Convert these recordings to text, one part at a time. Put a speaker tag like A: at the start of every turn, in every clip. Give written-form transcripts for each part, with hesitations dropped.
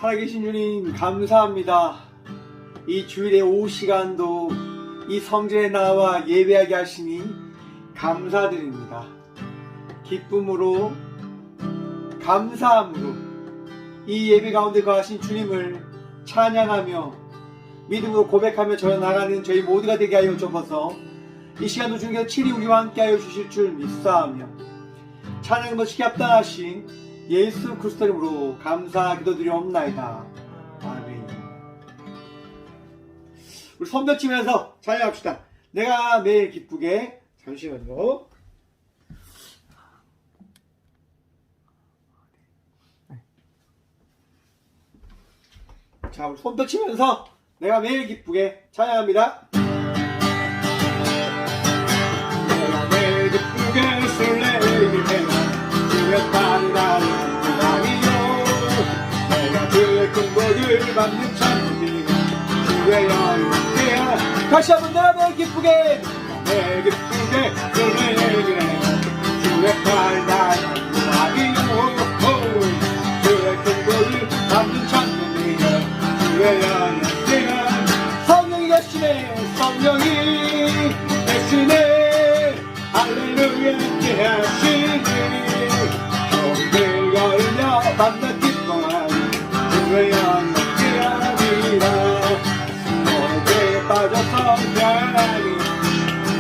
A: 살아계신 주님 감사합니다. 이 주일의 오후 시간도 이 성전에 나와 예배하게 하시니 감사드립니다. 기쁨으로 감사함으로 이 예배 가운데 거하신 주님을 찬양하며 믿음으로 고백하며 저어 나가는 저희 모두가 되게 하여 주옵소서. 이 시간도 주님께서 친히 우리와 함께하여 주실 줄 믿사오며 찬양을 멋지게 합당하신 예수 그리스도 이름으로 감사 기도드리옵나이다. 아멘. 우리 손뼉 치면서 찬양합시다. 내가 매일 기쁘게. 잠시만요. 자, 우리 손뼉 치면서 내가 매일 기쁘게 찬양합니다. 내가 매일 기쁘게 설레게 주의 따르는 아니요 내가 주의 큰 복을 받는 찬미 주의 영광이야. 다시 한번 내가 매일 기쁘게 설레게 주의 따르는 아니요 주의 큰 복을 받는 찬미 성령이 계시네. 성령이 계시네. 할렐루야 함께 하시네. 종들 걸려 밤낮 기뻐한 주의 영광께 하리라. 모두에 빠져서 변하니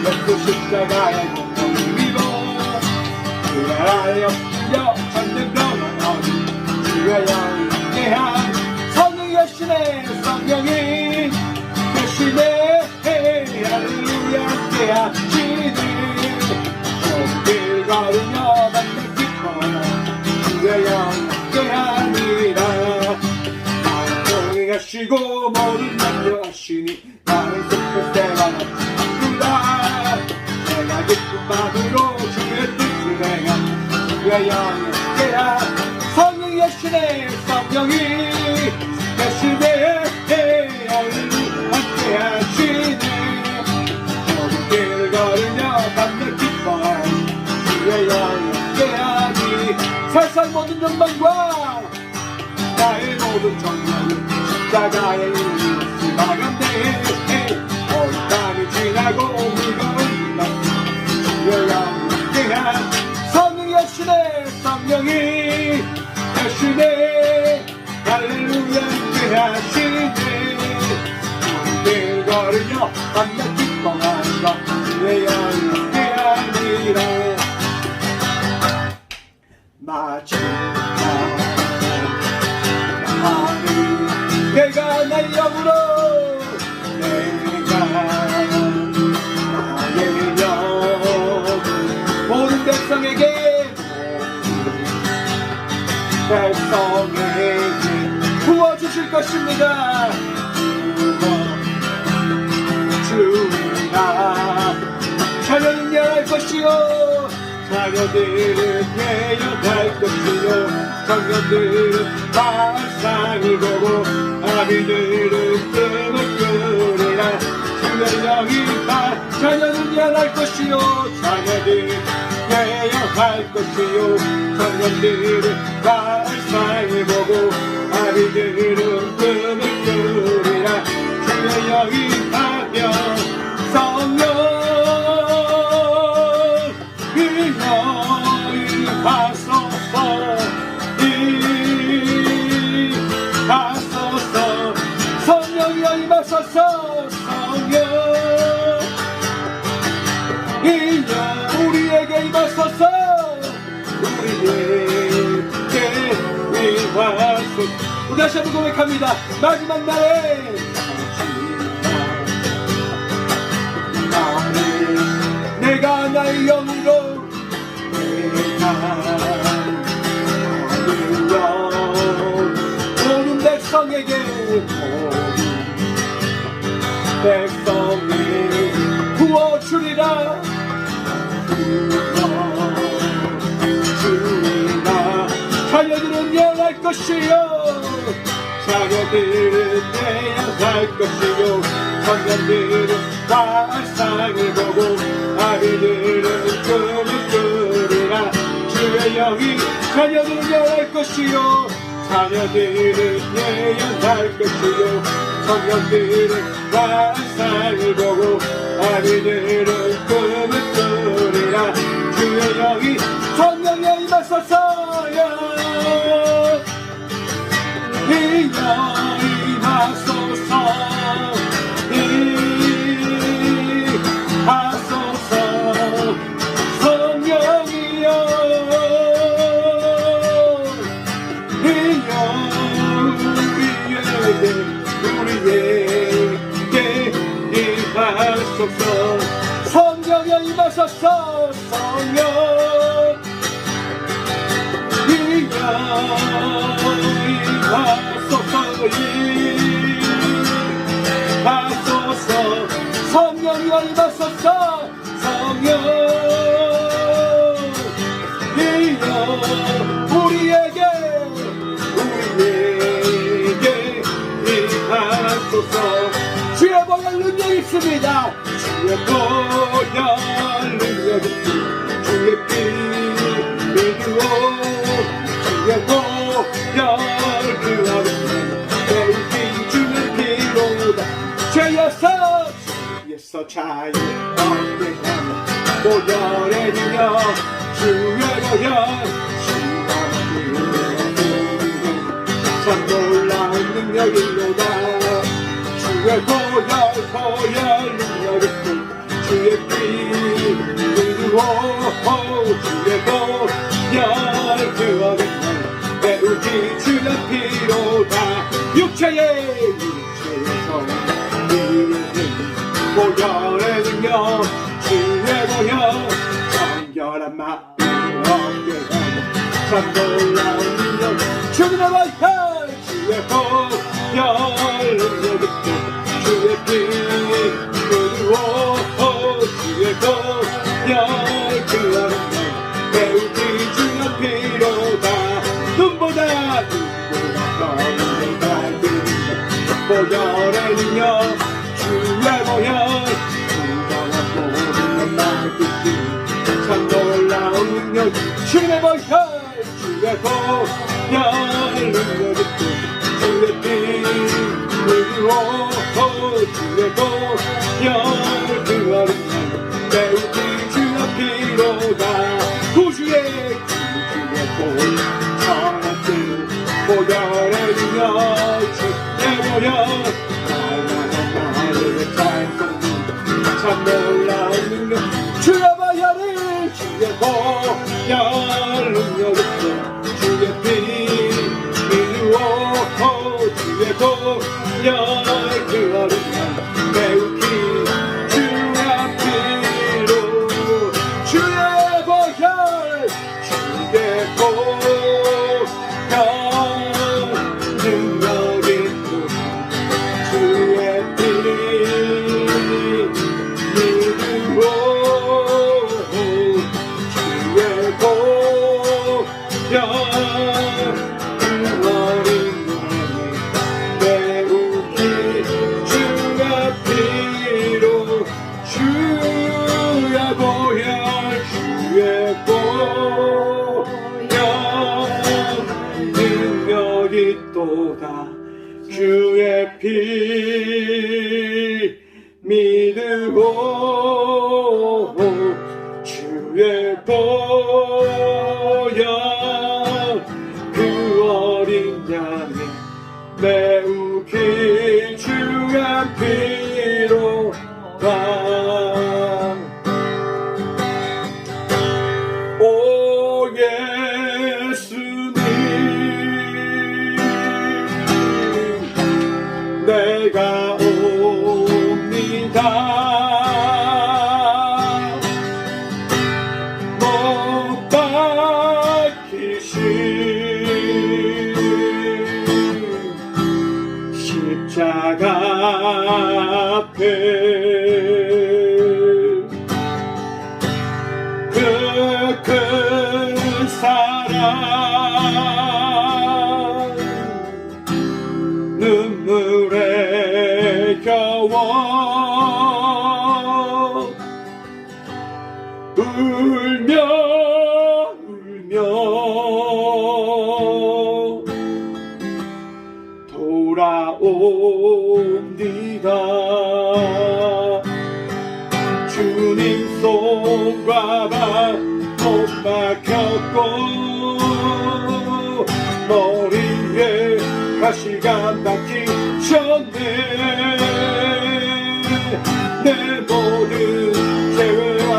A: 예수 십자가의 공로를 입어 주의 아래 엎드려 전쟁 넘어가니 주의 영광께 하리. 계시네. 성령이 계시네. 할렐루야 함께 하시네. 종길 걸으며 밤낮 기뻐하는 주의 영광께 하니라. 나를 계시고 모든 남녀 하시니 나를 속을 때가 없구나. 내가 기쁜 마음으로 주의 뜻을 행한 주의 영광께 하니. 성령이 계시네. 성령이 계시네. 할렐루야 함께 하시네. 종길 걸으며 밤낮 기뻐한 주의 영광께 하니. 세상 모든 영광과 나의 모든 정령은 십자가의 이름이 마감돼. 온 땅이 지나고 무거운 날 주의 영광께 하니. 성령이 계시네. 성령이 계시네. 할렐루야 함께 하시네. 종길 걸으며 밤낮 기뻐하는 주의 영광께 하니라. 마지막 하늘 내가 날 영으로 내가 나의 영 모든 백성에게 부어주실 것입니다. 주나 자녀는 예할 것이요 자녀들은 예언할 것이요 청년들은 발상을 보고 아비들은 꿈을 꾸리라. 주의 영이 자녀는 예언할 것이요 자녀들은 예언할 것이요 청년들은 발상을 보고 아비들은 꿈을 꾸리라. 주의 영이 하며 성령 임하소서 임하소서. 성령이 임하소서. 성령 인연 우리에게 임하소서. 우리에게 임하소서. 우리 다시 한번 고백합니다. 마지막 날에 내가 나의 영으로 내가 나의 영 모든 백성에게 백성이 부어주리라. 부어주리라. 자녀들은 예언할 것이요 자녀들은 예언할 것이요 청년들은 발상을 보고 아비들은 꿈을 꾸리라. 주의 영이 자녀들을 예언할 것이요 자녀들은 예언할 것이요 청년들은 환상을 보고 아비들은 꿈을 꾸리라 주의 영이 성령에 임하소서여 이 영이 임하소서 임하소서 성령이여 이 영 우리에게 임하소서 성령에 임하소서 성령 이 영 임하소서 임하소서 성령이여 임하소서 성령 이 영 우리에게 임하소서 주의 보혈 능력 있습니다 주의 보혈 능력 있고 주의 피 믿고 주의 보혈 그하는 배우기 주의 피로다 죄에서 자유롭게 하며 보혈의 능력 주의 보혈 참 놀라운 능력이로다 주의 보혈 능력 있고 주의 피 믿고 주의 보혈 그하는 배우기 주의 피로다 육체에서 보혈의 능력 주의 보혈 정결한 마음을 얻게 하며 참 놀라운 능력 주의 보혈 주의 보혈 능력 있고 주의 피 그리고 주의 보혈 그하는 배우기 주의 피로다 눈보다 보혈의 능력 주의 보혈 주장한 모든 말끝이 참 놀라운 능력 주의 보혈 주의 보혈 능력 있고 주의 피 그리고 주의 보혈 그하는 배우기 주의 피로다 구주의 보혈 천하주 보혈의 능력 주의 보혈 참 놀라운 능력 주의 보혈을 주의 보혈 능력 있고 주의 피 믿고 주의 보혈 그하는 배우기 주의 피로 주의 보혈 주의 보혈 능력 있고 주의 피 믿고 주의 보혈 어린 양이 배우기 주의 피로 주의 보혈 주의 보혈 능력 있도다 주의 피 믿고 주의 보혈 그 어린 양의 매우기 주의 피로 오 예수님 내가 옵니다 못 박히신 십자가 앞에 그 큰 사랑 눈물에 겨워 울며 주님 손과 발 못 박혔고 머리에 가시가 박히셨네. 내 모든 죄와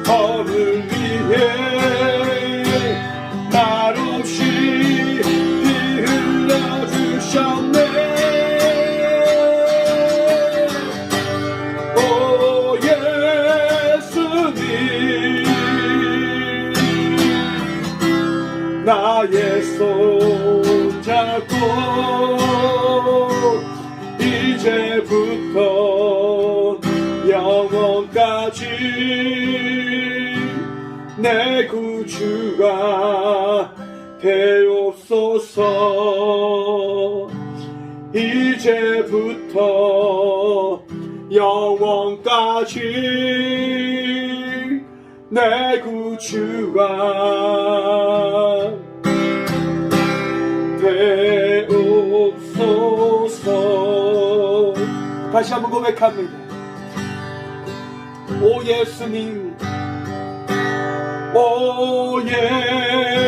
A: 범을 위해 말없이 피 흘려주셨네. 오 예수님, 나의 손 잡고 이제부터 영원까지 내 구주가 되옵소서. 이제부터 영원까지 내 구주가 되옵소서. 다시 한번 고백합니다. 오 예수님, 오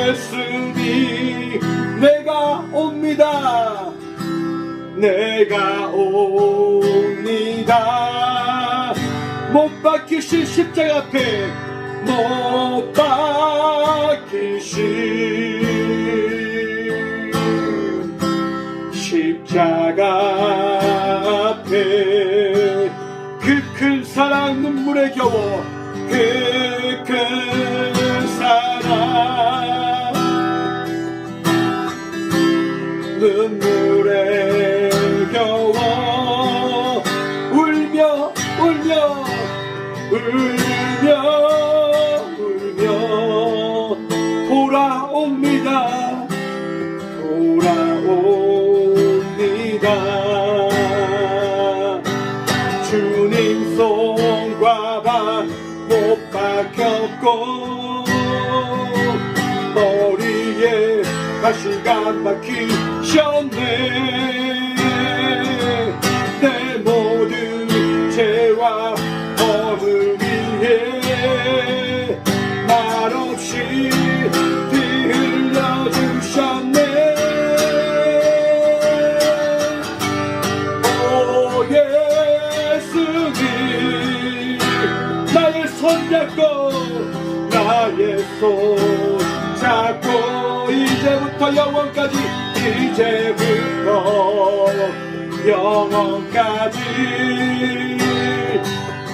A: 예수님, 내가 옵니다. 내가 옵니다. 못 박히신 십자가 앞에, 못 박히신 십자가 앞에 그 큰 사랑 눈물에 겨워, 그 큰 사랑 눈물에 겨워 울며 울며 울며 울며 돌아옵니다. 돌아옵니다. 주님 손과 발 못 박혔고 머리에 가시가 박히셨네. 내 모든 죄와 범을 위해 말없이 피 흘려주셨네. 오 예수님, 나의 손 잡고 나의 손 잡고 이제부터 영원까지, 이제부터 영원까지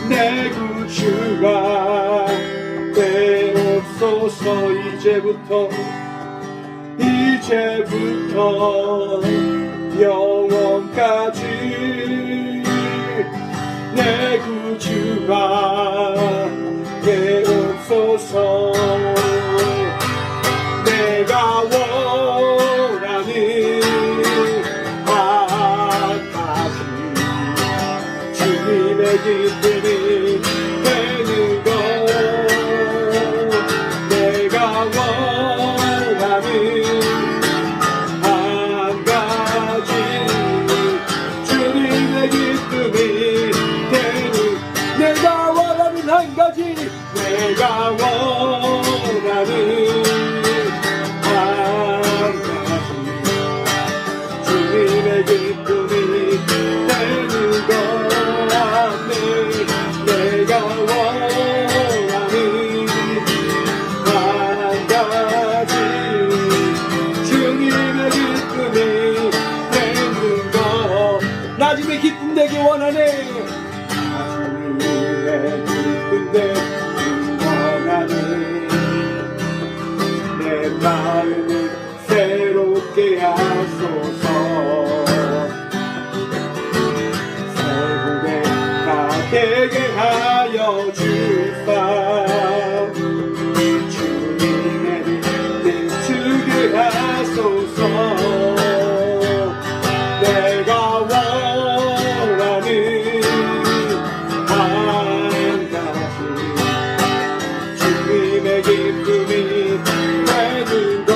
A: 내 구주가 되옵소서. 이제부터 영원까지 내 구주가 되옵소서. 내가 원하는 한 가지, 주님의 기쁨이 되는 것. 내가 원하는 한 가지, 주님의 기쁨이 되는. 내가 원하는 한 가지, 내가 원하는 기쁨이 되는 것. 내가 원하는 한 가지, 주님의 기쁨이 되는 것. 나 주의 기쁨 되기 원하네. 주님의 기쁨 되기 원하네. 내 마음을 새롭게 하소서. 되게 하여 주사. 주님의 빛을 주게 하소서. 내가 원하는 한 가지, 주님의 기쁨이 되는 것.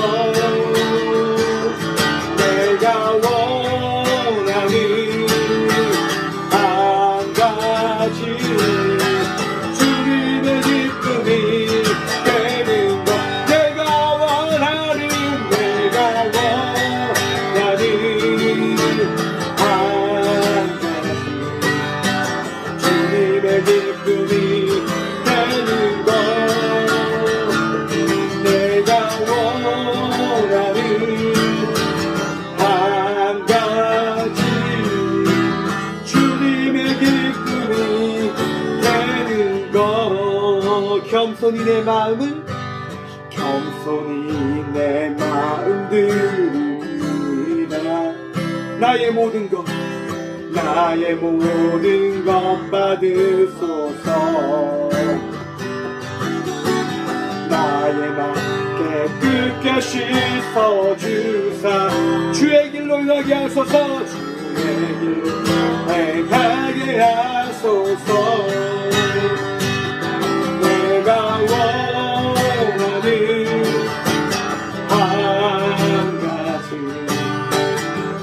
A: 내가 원하는 한 가지, 겸손히 내 마음을 겸손히 내 마음 드립니다. 나의 모든 것 받으소서. 나의 맘 깨끗게 씻어주사 주의 길로 행하게 하소서. 주의 길로 행하게 하소서. 내가 원하는 한 가지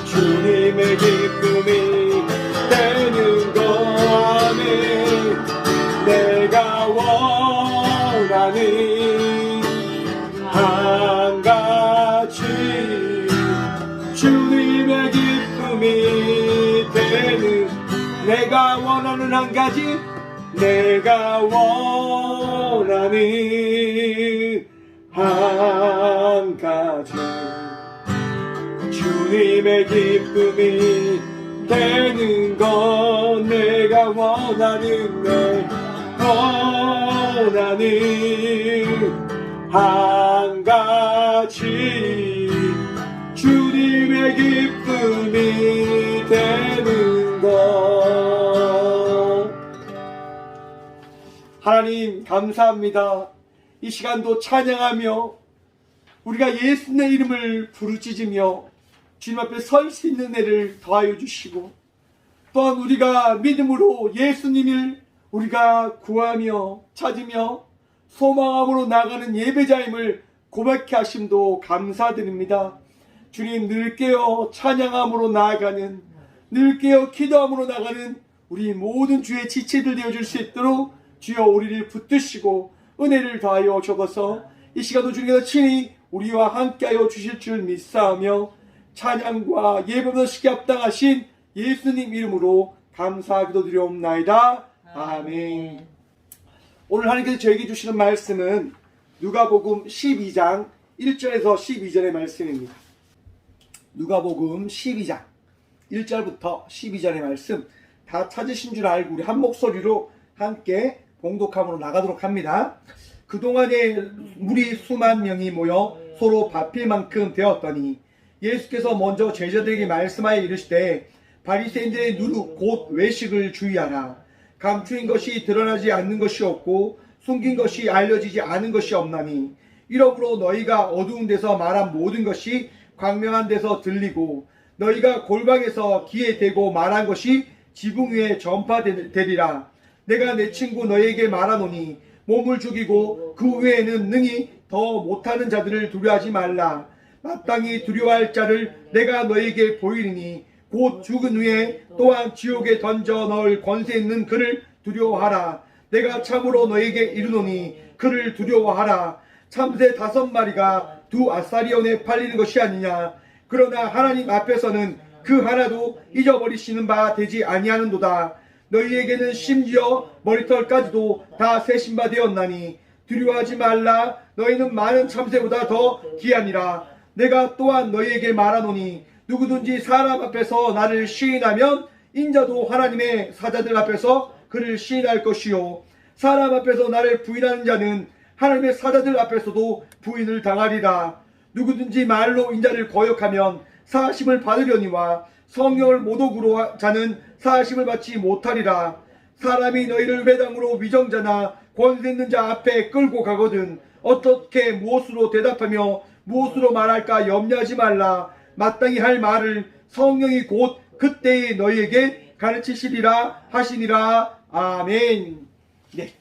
A: 주님의 기쁨이 되는 것. 아멘. 내가 원하는 한 가지 주님의 기쁨이 되는. 내가 원하는 한 가지 내가 원하는 한 가지 주님의 기쁨이 되는 것. 내가 원하는 한 가지 주님의 기쁨이 되는 것. 하나님 감사합니다. 이 시간도 찬양하며 우리가 예수님의 이름을 부르짖으며 주님 앞에 설 수 있는 애를 더하여 주시고, 또한 우리가 믿음으로 예수님을 우리가 구하며 찾으며 소망함으로 나가는 예배자임을 고백케 하심도 감사드립니다. 주님, 늘 깨어 찬양함으로 나아가는, 늘 깨어 기도함으로 나가는 우리 모든 주의 지체들 되어줄 수 있도록 주여 우리를 붙드시고 은혜를 더하여 주옵소서. 이 시간도 주님께서 친히 우리와 함께하여 주실 줄 믿사오며 찬양과 예배보다 시기 합당하신 예수님 이름으로 감사 기도드리옵나이다. 아멘. 오늘 하나님께서 저에게 주시는 말씀은 누가복음 12장 1절에서 12절의 말씀입니다. 누가복음 12장 1절부터 12절의 말씀 다 찾으신 줄 알고 우리 한 목소리로 함께 봉독함으로 나가도록 합니다. 그동안에 물이 수만 명이 모여 서로 바뀔 만큼 되었더니 예수께서 먼저 제자들에게 말씀하여 이르시되 바리새인들의 누룩 곧 외식을 주의하라. 감추인 것이 드러나지 않는 것이 없고 숨긴 것이 알려지지 않은 것이 없나니 이러므로 너희가 어두운 데서 말한 모든 것이 광명한 데서 들리고 너희가 골방에서 귀에 대고 말한 것이 지붕 위에 전파되리라. 내가 내 친구 너희에게 말하노니 몸을 죽이고 그 외에는 능히 더 못하는 자들을 두려워하지 말라. 마땅히 두려워할 자를 내가 너희에게 보이리니 곧 죽은 후에 또한 지옥에 던져 넣을 권세 있는 그를 두려워하라. 내가 참으로 너희에게 이르노니 그를 두려워하라. 참새 5마리가 2아사리온에 팔리는 것이 아니냐. 그러나 하나님 앞에서는 그 하나도 잊어버리시는 바 되지 아니하는도다. 너희에게는 심지어 머리털까지도 다 세신 바 되었나니 두려워하지 말라. 너희는 많은 참새보다 더 귀하니라. 내가 또한 너희에게 말하노니 누구든지 사람 앞에서 나를 시인하면 인자도 하나님의 사자들 앞에서 그를 시인할 것이요 사람 앞에서 나를 부인하는 자는 하나님의 사자들 앞에서도 부인을 당하리라. 누구든지 말로 인자를 거역하면 사하심을 받으려니와 성령을 모독으로 자는 사하심을 받지 못하리라. 사람이 너희를 회당으로 위정자나 권세 있는 자 앞에 끌고 가거든 어떻게 무엇으로 대답하며 무엇으로 말할까 염려하지 말라. 마땅히 할 말을 성령이 곧 그때에 너희에게 가르치시리라 하시니라. 아멘. 네,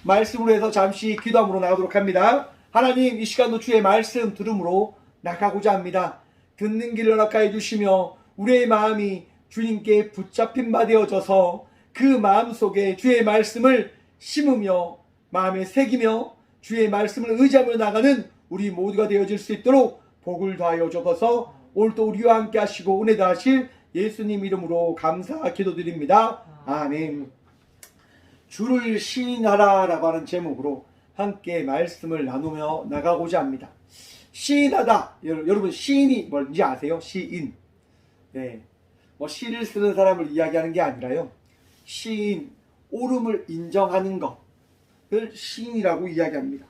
A: 말씀으로 해서 잠시 기도함으로 나가도록 합니다. 하나님, 이 시간도 주의 말씀 들음으로 나가고자 합니다. 듣는 길을 허락하여 주시며 우리의 마음이 주님께 붙잡힌 바 되어져서 그 마음 속에 주의 말씀을 심으며 마음에 새기며 주의 말씀을 의지하며 나가는 우리 모두가 되어질 수 있도록 복을 더하여 주옵소서. 오늘도 우리와 함께 하시고 은혜 다하실 예수님 이름으로 감사 기도드립니다. 아멘. 주를 시인하라 라고 하는 제목으로 함께 말씀을 나누며 나가고자 합니다. 시인하다. 여러분 시인이 뭔지 아세요? 시인. 네. 시를 쓰는 사람을 이야기하는 게 아니라요. 시인, 옳음을 인정하는 것. 시인이라고 이야기합니다.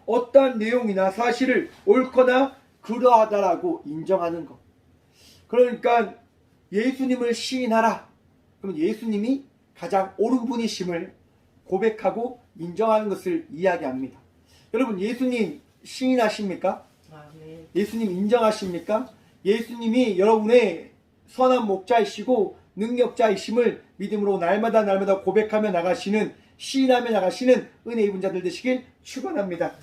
A: 어떠한 내용이나 사실을 옳거나 그러하다라고 인정하는 것. 그러니까 예수님을 시인하라. 그러면 예수님이 가장 옳은 분이심을 고백하고 인정하는 것을 이야기합니다. 여러분, 예수님 시인하십니까?
B: 네.
A: 예수님 인정하십니까? 예수님이 여러분의 선한 목자이시고 능력자이심을 믿음으로 날마다 고백하며 나가시는, 시인하며 나가시는 은혜 입은 자들 되시길 축원합니다.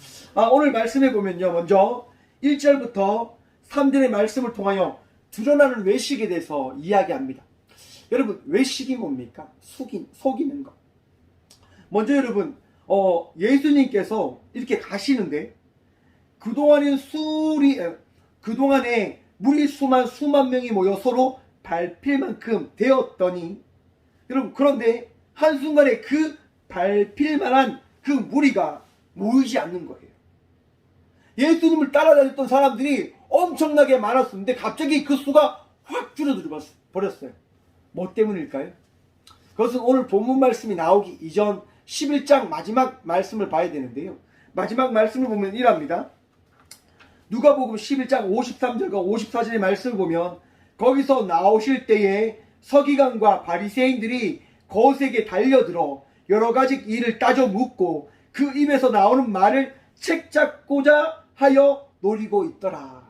A: 오늘 말씀해 보면요, 먼저 1절부터 3절의 말씀을 통하여 드러나는 외식에 대해서 이야기합니다. 여러분, 외식이 뭡니까? 속이는 것. 먼저 여러분, 예수님께서 이렇게 가시는데 그동안에 무리 수만 명이 모여 서로 밟힐 만큼 되었더니, 여러분, 그런데 한순간에 그 밟힐 만한 그 무리가 모이지 않는 거예요. 예수님을 따라다녔던 사람들이 엄청나게 많았었는데 갑자기 그 수가 확 줄어들어 버렸어요. 뭐 때문일까요? 그것은 오늘 본문 말씀이 나오기 이전 11장 마지막 말씀을 봐야 되는데요. 마지막 말씀을 보면 이랍니다. 누가복음 11장 53절과 54절의 말씀을 보면 거기서 나오실 때에 서기관과 바리새인들이 거기에게 달려들어 여러 가지 일을 따져 묻고 그 입에서 나오는 말을 책잡고자 하여 노리고 있더라.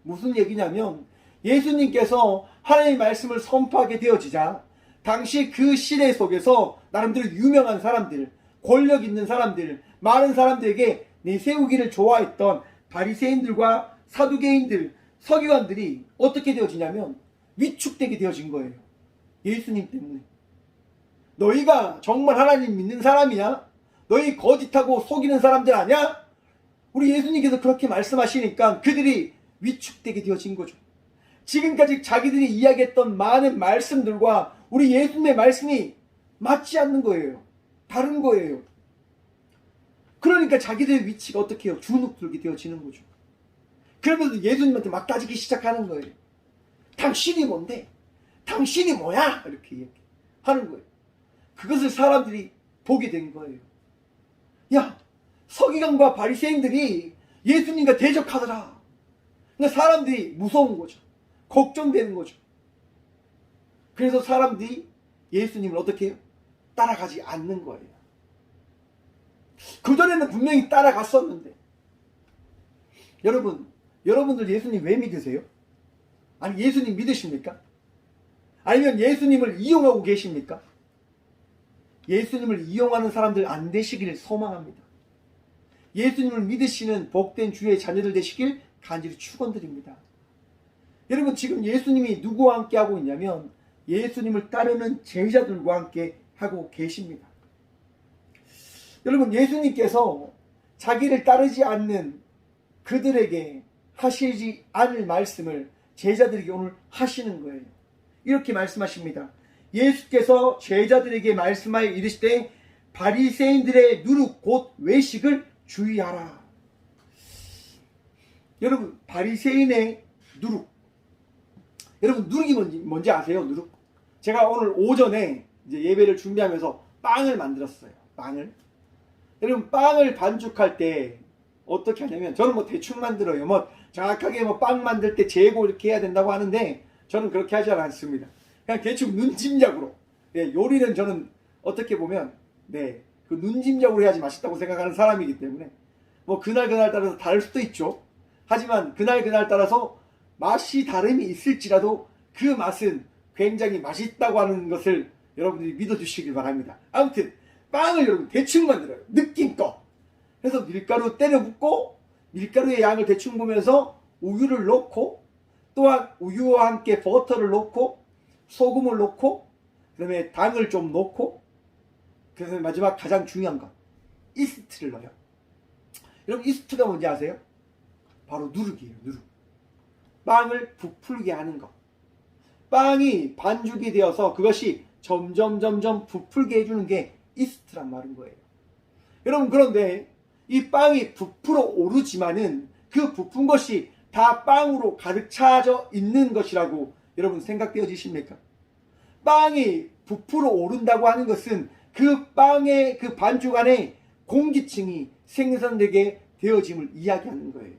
A: 무슨 얘기냐면 예수님께서 하나님의 말씀을 선포하게 되어지자 당시 그 시대 속에서 나름대로 유명한 사람들, 권력 있는 사람들, 많은 사람들에게 내세우기를 좋아했던 바리새인들과 사두개인들, 서기관들이 어떻게 되어지냐면 위축되게 되어진 거예요. 예수님 때문에. 너희가 정말 하나님 믿는 사람이야? 너희 거짓하고 속이는 사람들 아니야? 우리 예수님께서 그렇게 말씀하시니까 그들이 위축되게 되어진 거죠. 지금까지 자기들이 이야기했던 많은 말씀들과 우리 예수님의 말씀이 맞지 않는 거예요. 다른 거예요. 그러니까 자기들의 위치가 어떻게 해요? 주눅들게 되어지는 거죠. 그러면서 예수님한테 막 따지기 시작하는 거예요. 당신이 뭔데? 당신이 뭐야? 이렇게 하는 거예요. 그것을 사람들이 보게 된 거예요. 야, 서기관과 바리새인들이 예수님과 대적하더라. 그러니까 사람들이 무서운 거죠. 걱정되는 거죠. 그래서 사람들이 예수님을 어떻게 해요? 따라가지 않는 거예요. 그전에는 분명히 따라갔었는데. 여러분들 예수님 왜 믿으세요? 아니, 예수님 믿으십니까? 아니면 예수님을 이용하고 계십니까? 예수님을 이용하는 사람들 안 되시기를 소망합니다. 예수님을 믿으시는 복된 주의 자녀들 되시길 간절히 축원드립니다. 여러분, 지금 예수님이 누구와 함께 하고 있냐면 예수님을 따르는 제자들과 함께 하고 계십니다. 여러분, 예수님께서 자기를 따르지 않는 그들에게 하시지 않을 말씀을 제자들에게 오늘 하시는 거예요. 이렇게 말씀하십니다. 예수께서 제자들에게 말씀하여 이르시되 바리새인들의 누룩 곧 외식을 주의하라. 여러분, 바리새인의 누룩. 여러분, 누룩이 뭔지 아세요? 누룩. 제가 오늘 오전에 이제 예배를 준비하면서 빵을 만들었어요. 빵을. 여러분, 빵을 반죽할 때 어떻게 하냐면, 저는 뭐 대충 만들어요. 뭐 정확하게 뭐 빵 만들 때 재고 이렇게 해야 된다고 하는데 저는 그렇게 하지 않습니다. 그냥 대충 눈짐작으로. 네, 요리는 저는 어떻게 보면 그 눈짐작으로 해야지 맛있다고 생각하는 사람이기 때문에 뭐 그날 따라서 다를 수도 있죠. 하지만 그날 따라서 맛이 다름이 있을지라도 그 맛은 굉장히 맛있다고 하는 것을 여러분들이 믿어주시길 바랍니다. 아무튼 빵을 여러분 대충 만들어요. 느낌껏. 그래서 밀가루 때려 붓고 밀가루의 양을 대충 보면서 우유를 넣고 또한 우유와 함께 버터를 넣고 소금을 넣고 그다음에 당을 좀 넣고 그래서 마지막 가장 중요한 것 이스트를 넣어요. 여러분, 이스트가 뭔지 아세요? 바로 누룩이에요. 누룩. 빵을 부풀게 하는 것. 빵이 반죽이 되어서 그것이 점점 부풀게 해주는 게 이스트란 말인 거예요. 여러분, 그런데 이 빵이 부풀어 오르지만은 그 부푼 것이 다 빵으로 가득 차져 있는 것이라고 여러분 생각되어지십니까? 빵이 부풀어 오른다고 하는 것은 그 빵의 그 반죽 안에 공기층이 생산되게 되어짐을 이야기하는 거예요.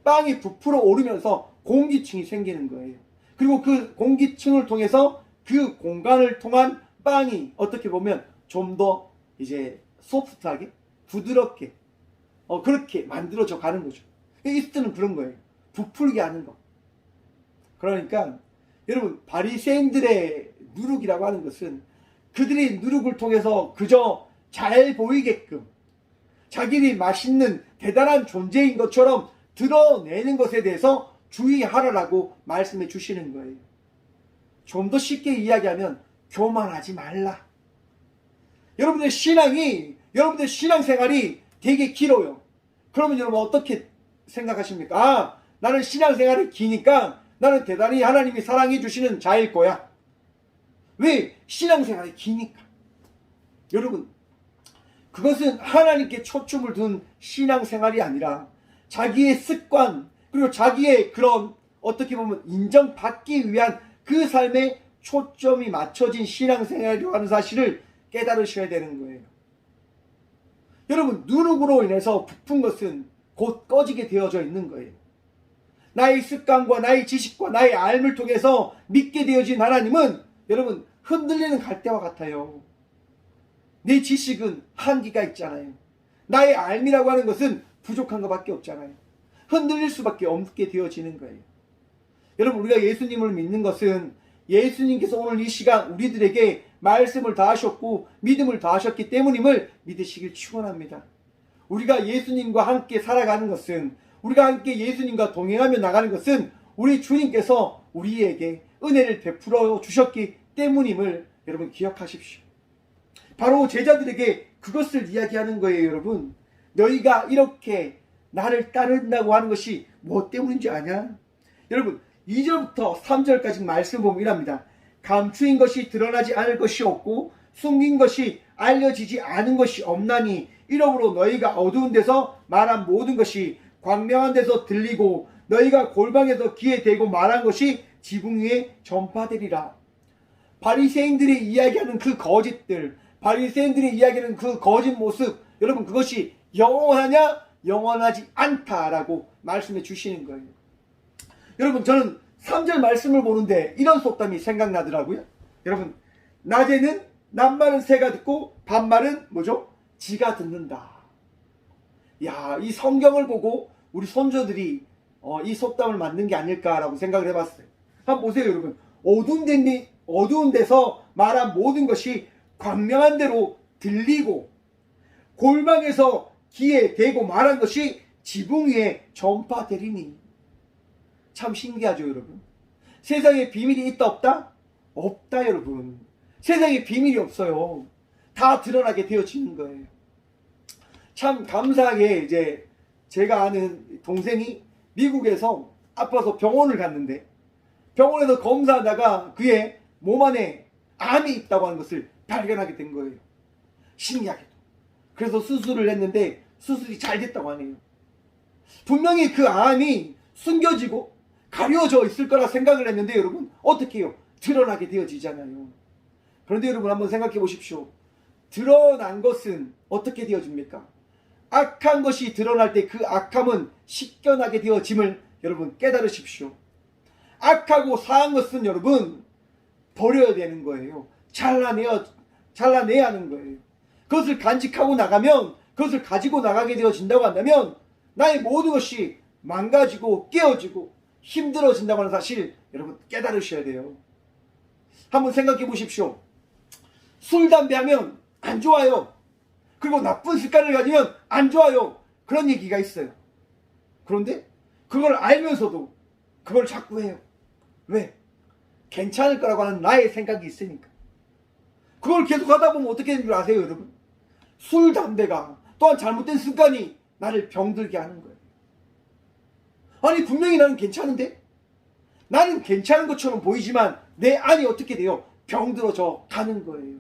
A: 빵이 부풀어 오르면서 공기층이 생기는 거예요. 그리고 그 공기층을 통해서 그 공간을 통한 빵이 어떻게 보면 좀 더 이제 소프트하게 부드럽게 그렇게 만들어져 가는 거죠. 이스트는 그런 거예요. 부풀게 하는 거. 그러니까 여러분, 바리새인들의 누룩이라고 하는 것은 그들이 누룩을 통해서 그저 잘 보이게끔 자기들이 맛있는 대단한 존재인 것처럼 드러내는 것에 대해서 주의하라라고 말씀해 주시는 거예요. 좀 더 쉽게 이야기하면 교만하지 말라. 여러분의 신앙생활이 되게 길어요. 그러면 여러분 어떻게 생각하십니까? 나는 신앙생활이 기니까 나는 대단히 하나님이 사랑해 주시는 자일 거야. 왜? 신앙생활이 기니까. 여러분, 그것은 하나님께 초점을 둔 신앙생활이 아니라 자기의 습관, 그리고 자기의 그런 어떻게 보면 인정받기 위한 그 삶에 초점이 맞춰진 신앙생활이라고 하는 사실을 깨달으셔야 되는 거예요. 여러분, 누룩으로 인해서 부푼 것은 곧 꺼지게 되어져 있는 거예요. 나의 습관과 나의 지식과 나의 알을 통해서 믿게 되어진 하나님은 여러분 흔들리는 갈대와 같아요. 내 지식은 한계가 있잖아요. 나의 알미라고 하는 것은 부족한 것밖에 없잖아요. 흔들릴 수밖에 없게 되어지는 거예요. 여러분, 우리가 예수님을 믿는 것은 예수님께서 오늘 이 시간 우리들에게 말씀을 다하셨고 믿음을 다하셨기 때문임을 믿으시길 축원합니다. 우리가 예수님과 함께 살아가는 것은, 우리가 함께 예수님과 동행하며 나가는 것은 우리 주님께서 우리에게 은혜를 베풀어 주셨기 때문임을 여러분 기억하십시오. 바로 제자들에게 그것을 이야기하는 거예요. 여러분, 너희가 이렇게 나를 따른다고 하는 것이 뭐 때문인지 아냐? 여러분, 2절부터 3절까지 말씀 보면 이랍니다. 감추인 것이 드러나지 않을 것이 없고 숨긴 것이 알려지지 않은 것이 없나니 이러므로 너희가 어두운 데서 말한 모든 것이 광명한 데서 들리고 너희가 골방에서 귀에 대고 말한 것이 지붕 위에 전파되리라. 바리새인들이 이야기하는 그 거짓들, 바리새인들이 이야기하는 그 거짓 모습, 여러분 그것이 영원하냐? 영원하지 않다라고 말씀해 주시는 거예요. 여러분, 저는 3절 말씀을 보는데 이런 속담이 생각나더라고요. 여러분, 낮에는 남말은 새가 듣고 밤말은 뭐죠? 지가 듣는다. 야, 이 성경을 보고 우리 손자들이 이 속담을 만든 게 아닐까라고 생각을 해봤어요. 한번 보세요, 여러분. 어두운 데서 말한 모든 것이 광명한 대로 들리고 골방에서 귀에 대고 말한 것이 지붕 위에 전파되리니. 참 신기하죠, 여러분. 세상에 비밀이 있다 없다? 없다, 여러분. 세상에 비밀이 없어요. 다 드러나게 되어지는 거예요. 참 감사하게 이제 제가 아는 동생이 미국에서 아파서 병원을 갔는데 병원에서 검사하다가 그의 몸 안에 암이 있다고 하는 것을 발견하게 된 거예요. 신기하게도. 그래서 수술을 했는데 수술이 잘 됐다고 하네요. 분명히 그 암이 숨겨지고 가려져 있을 거라 생각을 했는데 여러분 어떻게 해요? 드러나게 되어지잖아요. 그런데 여러분 한번 생각해 보십시오. 드러난 것은 어떻게 되어집니까? 악한 것이 드러날 때 그 악함은 씻겨나게 되어짐을 여러분 깨달으십시오. 악하고 사한 것은 여러분 버려야 되는 거예요. 잘라내야 하는 거예요. 그것을 간직하고 나가면, 그것을 가지고 나가게 되어진다고 한다면 나의 모든 것이 망가지고 깨어지고 힘들어진다고 하는 사실 여러분 깨달으셔야 돼요. 한번 생각해 보십시오. 술, 담배 하면 안 좋아요. 그리고 나쁜 습관을 가지면 안 좋아요. 그런 얘기가 있어요. 그런데 그걸 알면서도 그걸 자꾸 해요. 왜? 괜찮을 거라고 하는 나의 생각이 있으니까. 그걸 계속 하다 보면 어떻게 되는 줄 아세요, 여러분? 술, 담배가 또한 잘못된 습관이 나를 병들게 하는 거예요. 아니 분명히 나는 괜찮은데? 나는 괜찮은 것처럼 보이지만 내 안이 어떻게 돼요? 병들어져 가는 거예요.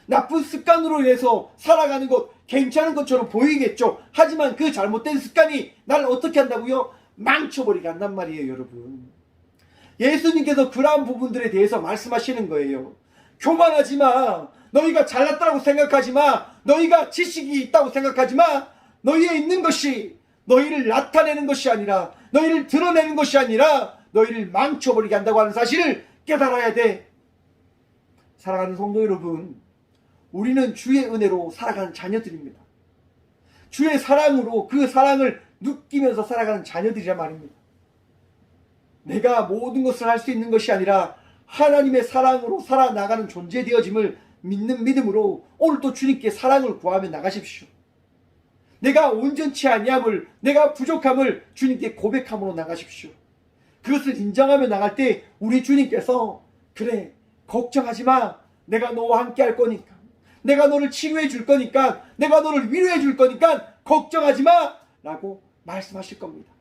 A: 나쁜 습관으로 인해서 살아가는 것 괜찮은 것처럼 보이겠죠. 하지만 그 잘못된 습관이 나를 어떻게 한다고요? 망쳐버리게 한단 말이에요, 여러분. 예수님께서 그러한 부분들에 대해서 말씀하시는 거예요. 교만하지 마. 너희가 잘났다고 생각하지 마. 너희가 지식이 있다고 생각하지 마. 너희에 있는 것이 너희를 나타내는 것이 아니라, 너희를 드러내는 것이 아니라 너희를 망쳐버리게 한다고 하는 사실을 깨달아야 돼. 사랑하는 성도 여러분, 우리는 주의 은혜로 살아가는 자녀들입니다. 주의 사랑으로 그 사랑을 느끼면서 살아가는 자녀들이란 말입니다. 내가 모든 것을 할 수 있는 것이 아니라 하나님의 사랑으로 살아나가는 존재 되어짐을 믿는 믿음으로 오늘도 주님께 사랑을 구하며 나가십시오. 내가 온전치 아니함을, 내가 부족함을 주님께 고백함으로 나가십시오. 그것을 인정하며 나갈 때 우리 주님께서 그래, 걱정하지 마. 내가 너와 함께 할 거니까. 내가 너를 치료해 줄 거니까. 내가 너를 위로해 줄 거니까 걱정하지 마. 라고 말씀하실 겁니다.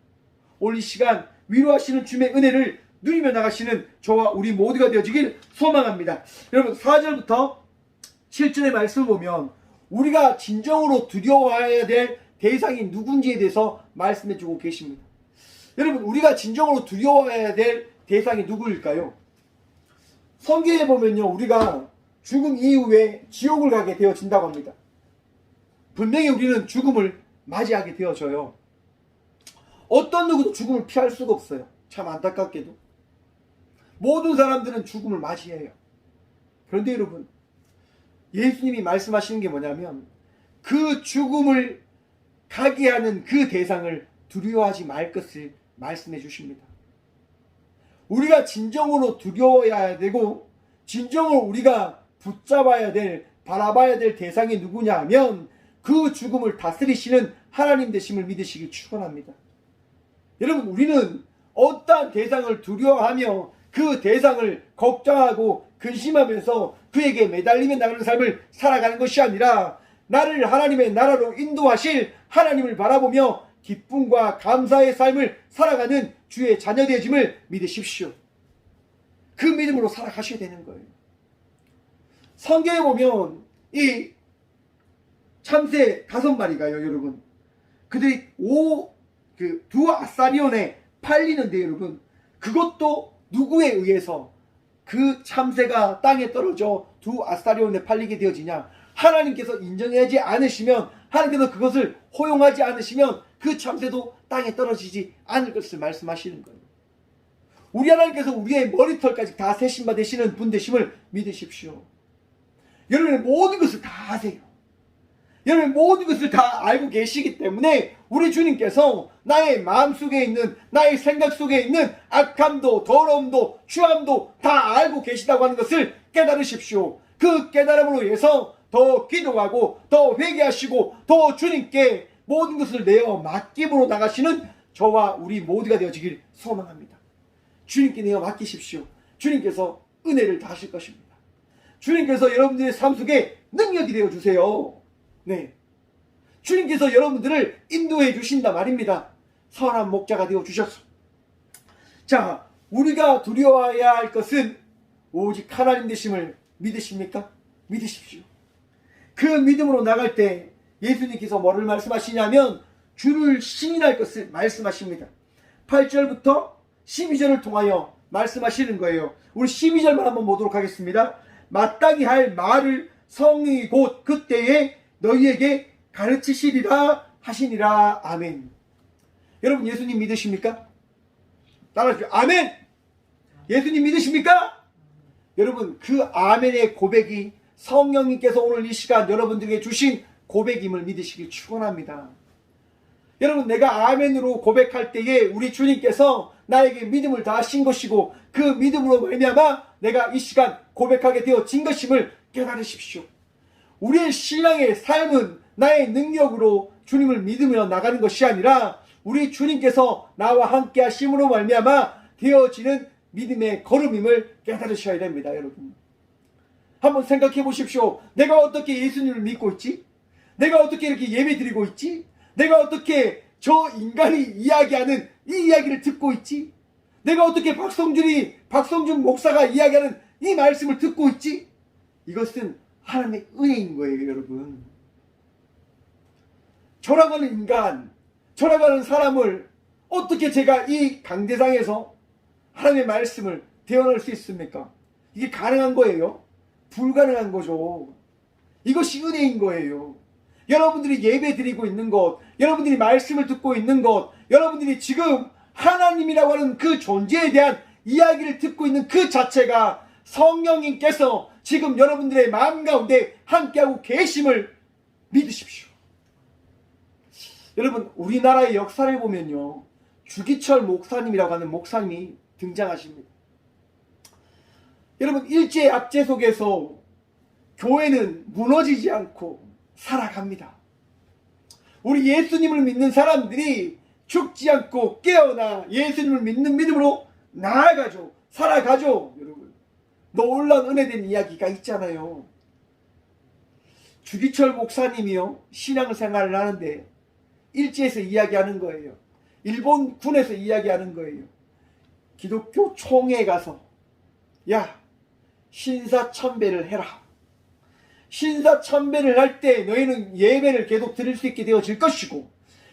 A: 오늘 이 시간 위로하시는 주님의 은혜를 누리며 나가시는 저와 우리 모두가 되어지길 소망합니다. 여러분 4절부터 7절의 말씀을 보면 우리가 진정으로 두려워해야 될 대상이 누군지에 대해서 말씀해 주고 계십니다. 여러분 우리가 진정으로 두려워해야 될 대상이 누구일까요? 성경에 보면요, 우리가 죽음 이후에 지옥을 가게 되어진다고 합니다. 분명히 우리는 죽음을 맞이하게 되어져요. 어떤 누구도 죽음을 피할 수가 없어요. 참 안타깝게도 모든 사람들은 죽음을 맞이해요. 그런데 여러분, 예수님이 말씀하시는 게 뭐냐면 그 죽음을 가게 하는 그 대상을 두려워하지 말 것을 말씀해 주십니다. 우리가 진정으로 두려워해야 되고 진정으로 우리가 붙잡아야 될, 바라봐야 될 대상이 누구냐 하면 그 죽음을 다스리시는 하나님 되심을 믿으시길 축원합니다. 여러분 우리는 어떠한 대상을 두려워하며 그 대상을 걱정하고 근심하면서 그에게 매달리며 나가는 삶을 살아가는 것이 아니라 나를 하나님의 나라로 인도하실 하나님을 바라보며 기쁨과 감사의 삶을 살아가는 주의 자녀 되어짐을 믿으십시오. 그 믿음으로 살아가셔야 되는 거예요. 성경에 보면 이 참새 5마리가요, 여러분. 그들이 두 아사리온에 팔리는데 여러분, 그것도 누구에 의해서 그 참새가 땅에 떨어져 두 아사리온에 팔리게 되어지냐? 하나님께서 인정하지 않으시면, 하나님께서 그것을 허용하지 않으시면 그 참새도 땅에 떨어지지 않을 것을 말씀하시는 거예요. 우리 하나님께서 우리의 머리털까지 다 세심바 되시는 분 되심을 믿으십시오. 여러분의 모든 것을 다 아세요. 여러분 모든 것을 다 알고 계시기 때문에 우리 주님께서 나의 마음속에 있는, 나의 생각 속에 있는 악함도 더러움도 추함도 다 알고 계시다고 하는 것을 깨달으십시오. 그 깨달음으로 인해서 더 기도하고 더 회개하시고 더 주님께 모든 것을 내어 맡김으로 나가시는 저와 우리 모두가 되어지길 소망합니다. 주님께 내어 맡기십시오. 주님께서 은혜를 다하실 것입니다. 주님께서 여러분들의 삶 속에 능력이 되어주세요. 네, 주님께서 여러분들을 인도해 주신다 말입니다. 선한 목자가 되어 주셔서. 자, 우리가 두려워해야 할 것은 오직 하나님 되심을 믿으십니까? 믿으십시오. 그 믿음으로 나갈 때 예수님께서 뭐를 말씀하시냐면 주를 신인할 것을 말씀하십니다. 8절부터 12절을 통하여 말씀하시는 거예요. 우리 12절만 한번 보도록 하겠습니다. 마땅히 할 말을 성이 곧 그때에 너희에게 가르치시리라 하시니라. 아멘. 여러분 예수님 믿으십니까? 따라하십시오. 아멘. 예수님 믿으십니까? 여러분 그 아멘의 고백이 성령님께서 오늘 이 시간 여러분들에게 주신 고백임을 믿으시길 축원합니다. 여러분 내가 아멘으로 고백할 때에 우리 주님께서 나에게 믿음을 다하신 것이고 그 믿음으로 말미암아 내가 이 시간 고백하게 되어진 것임을 깨달으십시오. 우리의 신앙의 삶은 나의 능력으로 주님을 믿으며 나가는 것이 아니라 우리 주님께서 나와 함께 하심으로 말미암아 되어지는 믿음의 걸음임을 깨달으셔야 됩니다. 여러분 한번 생각해 보십시오. 내가 어떻게 예수님을 믿고 있지? 내가 어떻게 이렇게 예배 드리고 있지? 내가 어떻게 저 인간이 이야기하는 이 이야기를 듣고 있지? 내가 어떻게 박성준 목사가 이야기하는 이 말씀을 듣고 있지? 이것은 하나님의 은혜인 거예요, 여러분. 저라고는 인간, 저라고는 사람을 어떻게 제가 이 강대상에서 하나님의 말씀을 대언할 수 있습니까? 이게 가능한 거예요? 불가능한 거죠. 이것이 은혜인 거예요. 여러분들이 예배 드리고 있는 것, 여러분들이 말씀을 듣고 있는 것, 여러분들이 지금 하나님이라고 하는 그 존재에 대한 이야기를 듣고 있는 그 자체가 성령님께서 지금 여러분들의 마음 가운데 함께하고 계심을 믿으십시오. 여러분, 우리나라의 역사를 보면요, 주기철 목사님이라고 하는 목사님이 등장하십니다. 여러분, 일제 압제 속에서 교회는 무너지지 않고 살아갑니다. 우리 예수님을 믿는 사람들이 죽지 않고 깨어나 예수님을 믿는 믿음으로 나아가죠. 살아가죠. 여러분, 놀라운 은혜된 이야기가 있잖아요. 주기철 목사님이요, 신앙생활을 하는데 일제에서 이야기하는 거예요. 일본 군에서 이야기하는 거예요. 기독교 총회에 가서 야, 신사참배를 해라. 신사참배를 할 때 너희는 예배를 계속 드릴 수 있게 되어질 것이고,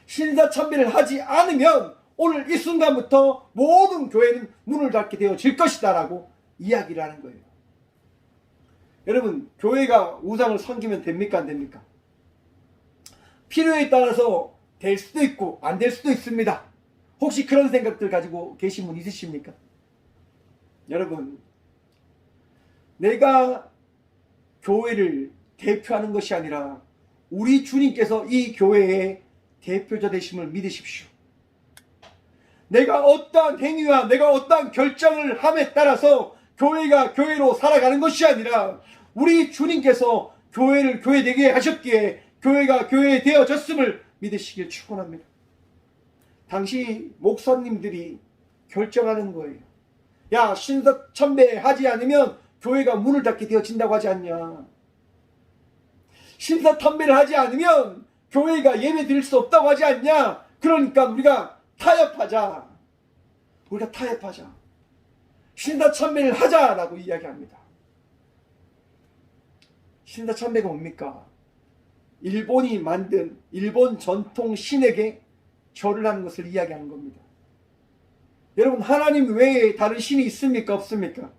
A: 신사참배를 하지 않으면 오늘 이 순간부터 모든 교회는 문을 닫게 되어질 것이다 라고 이야기를 하는 거예요. 여러분, 교회가 우상을 섬기면 됩니까, 안 됩니까? 필요에 따라서 될 수도 있고 안 될 수도 있습니다. 혹시 그런 생각들 가지고 계신 분 있으십니까? 여러분, 내가 교회를 대표하는 것이 아니라 우리 주님께서 이 교회의 대표자 되심을 믿으십시오. 내가 어떠한 행위와 내가 어떠한 결정을 함에 따라서 교회가 교회로 살아가는 것이 아니라 우리 주님께서 교회를 교회되게 하셨기에 교회가 교회 되어졌음을 믿으시길 축원합니다. 당시 목사님들이 결정하는 거예요. 야, 신사참배 하지 않으면 교회가 문을 닫게 되어진다고 하지 않냐. 신사참배를 하지 않으면 교회가 예배 드릴 수 없다고 하지 않냐. 그러니까 우리가 타협하자. 우리가 타협하자. 신사참배를 하자라고 이야기합니다. 신사참배가 뭡니까? 일본이 만든 일본 전통 신에게 절을 하는 것을 이야기하는 겁니다. 여러분, 하나님 외에 다른 신이 있습니까, 없습니까?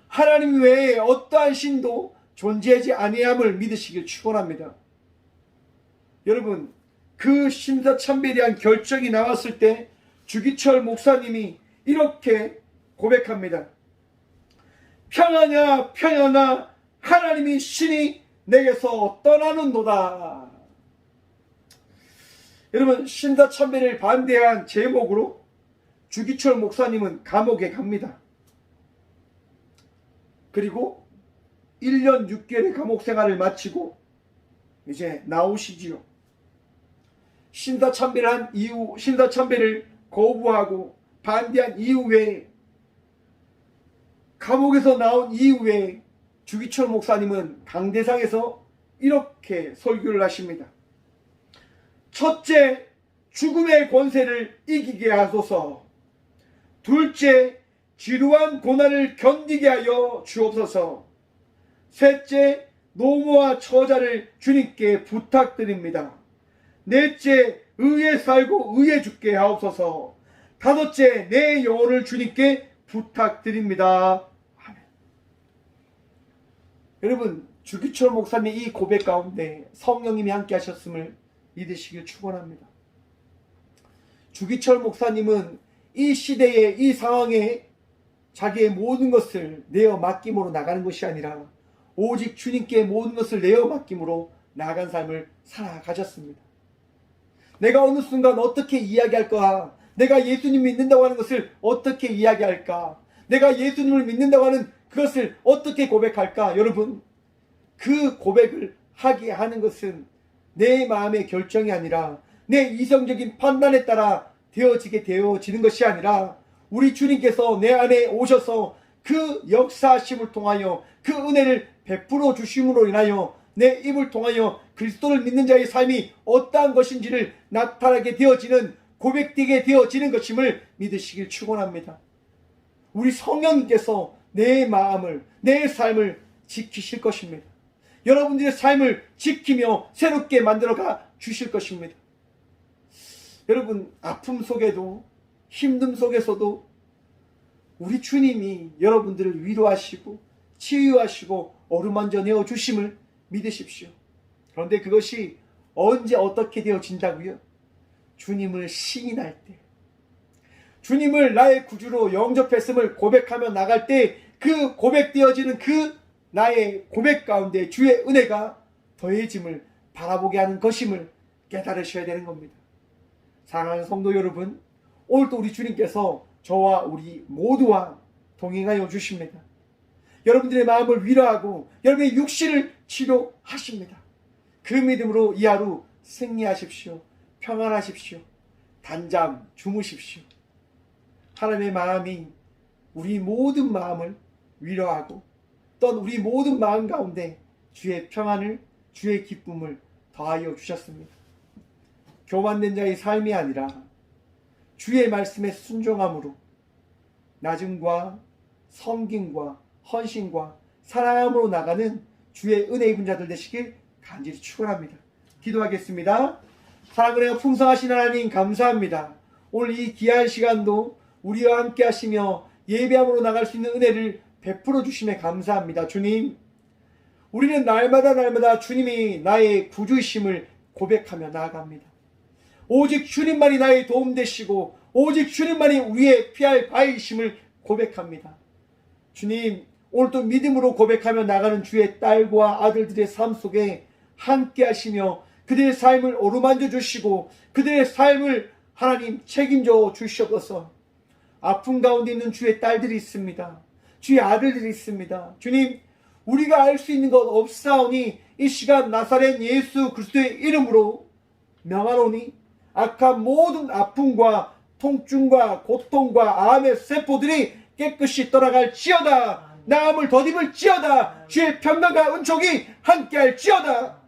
A: 하나님 외에 어떠한 신도 존재하지 아니함을 믿으시길 축원합니다. 여러분, 그 신사참배에 대한 결정이 나왔을 때 주기철 목사님이 이렇게 고백합니다. 평안야 평안아, 하나님이 신이 내게서 떠나는도다. 여러분, 신사참배를 반대한 제목으로 주기철 목사님은 감옥에 갑니다. 그리고 1년 6개월의 감옥 생활을 마치고 이제 나오시지요. 신사참배를 한 이후, 신사참배를 거부하고 반대한 이후에, 감옥에서 나온 이후에 주기철 목사님은 강대상에서 이렇게 설교를 하십니다. 첫째, 죽음의 권세를 이기게 하소서. 둘째, 지루한 고난을 견디게 하여 주옵소서. 셋째, 노모와 처자를 주님께 부탁드립니다. 넷째, 의에 살고 의에 죽게 하옵소서. 다섯째, 내 영혼을 주님께 부탁드립니다. 아멘. 여러분, 주기철 목사님의 이 고백 가운데 성령님이 함께 하셨음을 믿으시길 축원합니다. 주기철 목사님은 이 시대에, 이 상황에 자기의 모든 것을 내어 맡김으로 나가는 것이 아니라 오직 주님께 모든 것을 내어 맡김으로 나아간 삶을 살아가셨습니다. 내가 어느 순간 어떻게 이야기할까? 내가 예수님 믿는다고 하는 것을 어떻게 이야기할까? 내가 예수님을 믿는다고 하는 그것을 어떻게 고백할까? 여러분, 그 고백을 하게 하는 것은 내 마음의 결정이 아니라 내 이성적인 판단에 따라 되어지는 것이 아니라 우리 주님께서 내 안에 오셔서 그 역사하심을 통하여 그 은혜를 베풀어 주심으로 인하여 내 입을 통하여 그리스도를 믿는 자의 삶이 어떠한 것인지를 나타나게 되어지는, 고백되게 되어지는 것임을 믿으시길 축원합니다. 우리 성령님께서 내 마음을, 내 삶을 지키실 것입니다. 여러분들의 삶을 지키며 새롭게 만들어가 주실 것입니다. 여러분, 아픔 속에도, 힘듦 속에서도 우리 주님이 여러분들을 위로하시고 치유하시고 어루만져 내어 주심을 믿으십시오. 그런데 그것이 언제 어떻게 되어진다고요? 주님을 시인할 때, 주님을 나의 구주로 영접했음을 고백하며 나갈 때 그 고백되어지는 그 나의 고백 가운데 주의 은혜가 더해짐을 바라보게 하는 것임을 깨달으셔야 되는 겁니다. 사랑하는 성도 여러분, 오늘도 우리 주님께서 저와 우리 모두와 동행하여 주십니다. 여러분들의 마음을 위로하고 여러분의 육신을 치료하십니다. 그 믿음으로 이 하루 승리하십시오. 평안하십시오. 단잠 주무십시오. 하나님의 마음이 우리 모든 마음을 위로하고 또 우리 모든 마음 가운데 주의 평안을, 주의 기쁨을 더하여 주셨습니다. 교만된 자의 삶이 아니라 주의 말씀에 순종함으로 나중과 섬김과 헌신과 사랑함으로 나가는 주의 은혜 입은 자들 되시길 간절히 축원합니다. 기도하겠습니다. 사랑을 풍성하신 하나님 감사합니다. 오늘 이 귀한 시간도 우리와 함께 하시며 예배함으로 나갈 수 있는 은혜를 베풀어 주심에 감사합니다. 주님, 우리는 날마다 주님이 나의 구주이심을 고백하며 나아갑니다. 오직 주님만이 나의 도움 되시고 오직 주님만이 우리의 피할 바위이심을 고백합니다. 주님, 오늘도 믿음으로 고백하며 나가는 주의 딸과 아들들의 삶 속에 함께 하시며 그들의 삶을 어루만져 주시고 그들의 삶을 하나님 책임져 주시옵소서. 아픔 가운데 있는 주의 딸들이 있습니다. 주의 아들들이 있습니다. 주님, 우리가 알 수 있는 것 없사오니 이 시간 나사렛 예수 그리스도의 이름으로 명하노니 악한 모든 아픔과 통증과 고통과 암의 세포들이 깨끗이 떠나갈지어다. 나음을 덧입을지어다. 주의 평강과 은총이 함께할지어다.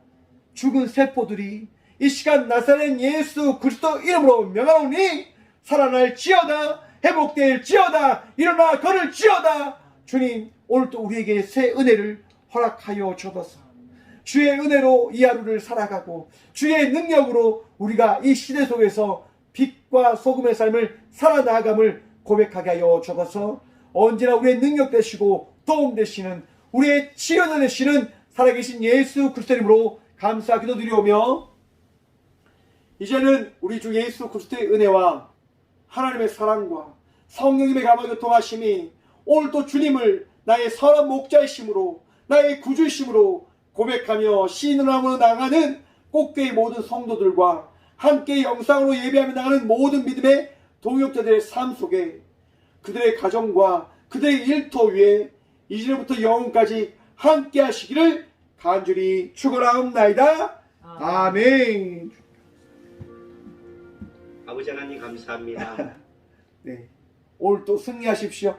A: 죽은 세포들이 이 시간 나사렛 예수 그리스도 이름으로 명하노니 살아날지어다. 회복될지어다. 일어나 걸을지어다. 주님, 오늘도 우리에게 새 은혜를 허락하여 주옵소서. 주의 은혜로 이 하루를 살아가고 주의 능력으로 우리가 이 시대 속에서 빛과 소금의 삶을 살아나감을 고백하게 하여 주옵소서. 언제나 우리의 능력 되시고 도움 되시는 우리의 치료자 되시는 살아계신 예수 그리스도 이름으로 감사 기도드리오며 이제는 우리 주 예수 그리스도의 은혜와 하나님의 사랑과 성령님의 감화교통하심이 오늘도 주님을 나의 선한 목자이심으로 나의 구주이심으로 고백하며 시인함으로 나가는 꽃교의 모든 성도들과 함께 영상으로 예배하며 나가는 모든 믿음의 동역자들의 삶 속에 그들의 가정과 그들의 일터 위에 이제부터 영원까지 함께 하시기를 간절히 축원하옵나이다. 아멘.
B: 아버지 하나님 감사합니다.
A: 네, 오늘 또 승리하십시오.